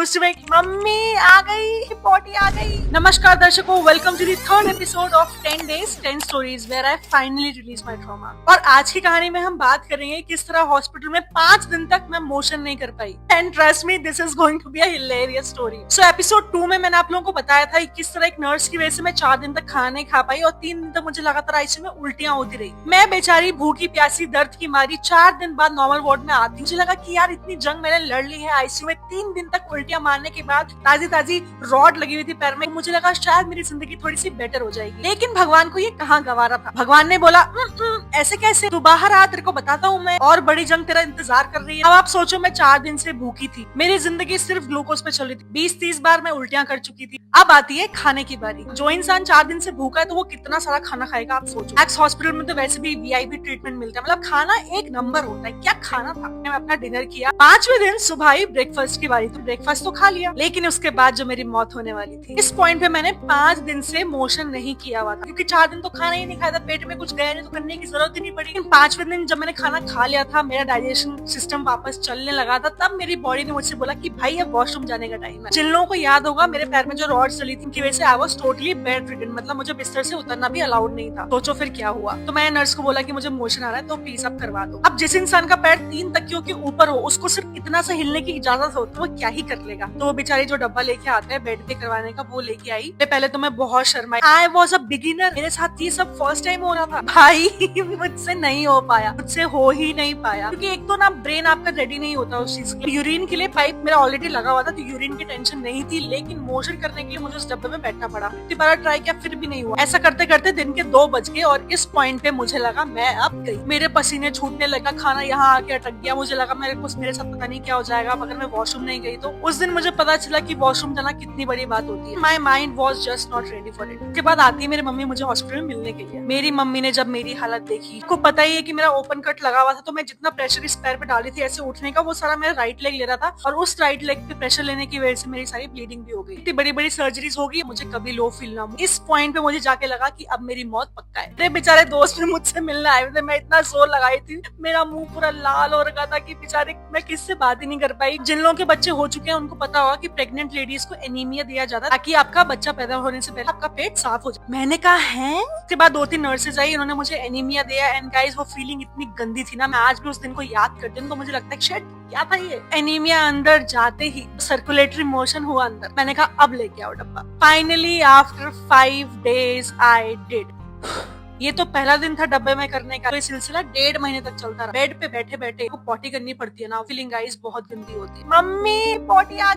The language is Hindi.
यूज्ड टू मेक मम्मी आ गई, पॉटी आ गई। नमस्कार दर्शकों, welcome to the third episode of 10 days 10 stories where I finally release my trauma। और आज की कहानी में हम बात करेंगे किस तरह हॉस्पिटल में 5 दिन तक मैं मोशन नहीं कर पाई। And trust me, this is going to be a hilarious story. So episode 2 में मैंने आप लोगों को बताया था किस तरह एक नर्स की वजह से मैं 4 दिन तक खाना नहीं खा पाई और 3 दिन तक मुझे लगातार आईसीयू में उल्टियां होती रही। मैं बेचारी भूखी प्यासी दर्द की मारी 4 दिन बाद नॉर्मल वार्ड में आती। मुझे लगा कि यार इतनी जंग मैंने लड़ ली है आईसीयू में, 3 दिन तक उल्टियां मारने के बाद ताजी ताजी रॉड लगी हुई थी पैर में। मुझे लगा शायद मेरी जिंदगी थोड़ी सी बेटर हो जाएगी, लेकिन भगवान को ये कहाँ गवारा था। भगवान ने बोला ऐसे कैसे, तू बाहर आ, तेरे को बताता हूँ मैं, और बड़ी जंग तेरा इंतजार कर रही है। अब आप सोचो, मैं 4 दिन से भूखी थी, मेरी जिंदगी सिर्फ ग्लूकोज पे चल रही थी, 20-30 बार मैं उल्टियां कर चुकी थी। अब आती है खाने की बारी। जो इंसान 4 दिन से भूखा है तो वो कितना सारा खाना खाएगा आप सोचो। एक्स हॉस्पिटल में तो वैसे भी वीआईपी ट्रीटमेंट मिलता है, मतलब खाना एक नंबर होता है। क्या खाना था। मैंने अपना डिनर किया। 5वें दिन सुबह ही ब्रेकफास्ट की बारी, तो ब्रेकफास्ट तो खा लिया, लेकिन उसके बाद जो मेरी मौत होने वाली थी, इस पॉइंट पे मैंने 5 दिन से मोशन नहीं किया हुआ था, क्योंकि 4 दिन तो खाना ही नहीं खाया था, पेट में कुछ गया नहीं तो करने की जरूरत ही नहीं पड़ी। लेकिन 5वें दिन जब मैंने खाना खा लिया था, मेरा डाइजेशन सिस्टम वापस चलने लगा था, तब मेरी बॉडी ने मुझसे बोला कि भाई अब वॉशरूम जाने का टाइम है। जिन लोगों को याद होगा, मेरे पैर में जो रॉड चली थी, उनकी वजह से I was totally bed ridden, मतलब मुझे बिस्तर से उतरना भी अलाउड नहीं था। सोचो फिर क्या हुआ। तो मैंने नर्स को बोला कि मुझे मोशन आ रहा है, तो प्लीज आप करवा दो। अब जिस इंसान का पैर 3 तकियों के ऊपर हो, उसको सिर्फ इतना सा हिलने की इजाजत हो, तो वो क्या ही कर लेगा। तो वो बेचारी जो डब्बा लेके आते हैं बेड पे करवाने का, वो लेके आई। पहले तो मैं बहुत शर्माई। आई वॉज अ बिगिनर, मेरे साथ ये सब फर्स्ट टाइम हो रहा था भाई। मुझसे नहीं हो पाया, मुझसे हो ही नहीं पाया, क्योंकि एक तो ना ब्रेन आपका रेडी नहीं होता उस चीज के लिए। यूरिन के लिए पाइप मेरा ऑलरेडी लगा हुआ था, तो यूरिन की टेंशन नहीं थी, लेकिन मोशन करने के लिए मुझे उस डब्बे में बैठना पड़ा। इतनी बार ट्राई किया, फिर भी नहीं हुआ। ऐसा करते करते दिन के 2 बज गए और इस पॉइंट पे मुझे लगा मैं अब गई। मेरे पसीने छूटने लगा, खाना यहाँ आके अटक गया। मुझे लगा मेरे साथ पता नहीं क्या हो जाएगा अगर मैं वॉशरूम नहीं गई तो। उस दिन मुझे पता चला कि वॉशरूम जाना कितनी बड़ी बात होती है। My mind was just not ready for it. उसके बाद आती है मेरी मम्मी मुझे हॉस्पिटल में मिलने के लिए। मेरी मम्मी ने जब मेरी हालत देखी, आपको पता ही है कि मेरा ओपन कट लगा हुआ था, तो मैं जितना प्रेशर इस पैर पे डाली थी ऐसे उठने का, वो सारा मेरा राइट लेग ले रहा था, और उस राइट लेग पे प्रेशर लेने की वजह से मेरी सारी ब्लीडिंग भी हो गई। इतनी बड़ी बड़ी सर्जरीज हो गई, मुझे कभी लो फील ना हो। इस पॉइंट पे मुझे जाके लगा कि अब मेरी मौत पक्का है। मेरे बेचारे दोस्त भी मुझसे मिलने आए थे, मैं इतना जोर लगाई थी, मेरा मुंह पूरा लाल हो रखा था कि बेचारे मैं किससे बात ही नहीं कर पाई। जिन लोगों के बच्चे हो चुके हैं उनको पता होगा कि प्रेग्नेंट लेडीज को एनीमिया दिया जाता है, ताकि आपका बच्चा पैदा होने से पहले आपका पेट साफ हो जाए। मैंने कहा है। उसके बाद 2-3 नर्सेज आई, उन्होंने मुझे एनीमिया दिया। एंड गाइस, वो फीलिंग इतनी गंदी थी ना, मैं आज भी उस दिन को याद करती हूँ तो मुझे लगता है शिट क्या था ये। एनीमिया अंदर जाते ही सर्कुलेटरी मोशन हुआ अंदर। मैंने कहा अब लेके आओ डब्बा। Finally after 5 days I did. ये तो पहला दिन था डब्बे में करने का, तो ये सिलसिला 1.5 महीने तक चलता रहा। बेड पे बैठे बैठे को पॉटी करनी पड़ती है ना, फीलिंग गाइस बहुत गंदी होती है। मम्मी पॉटी आ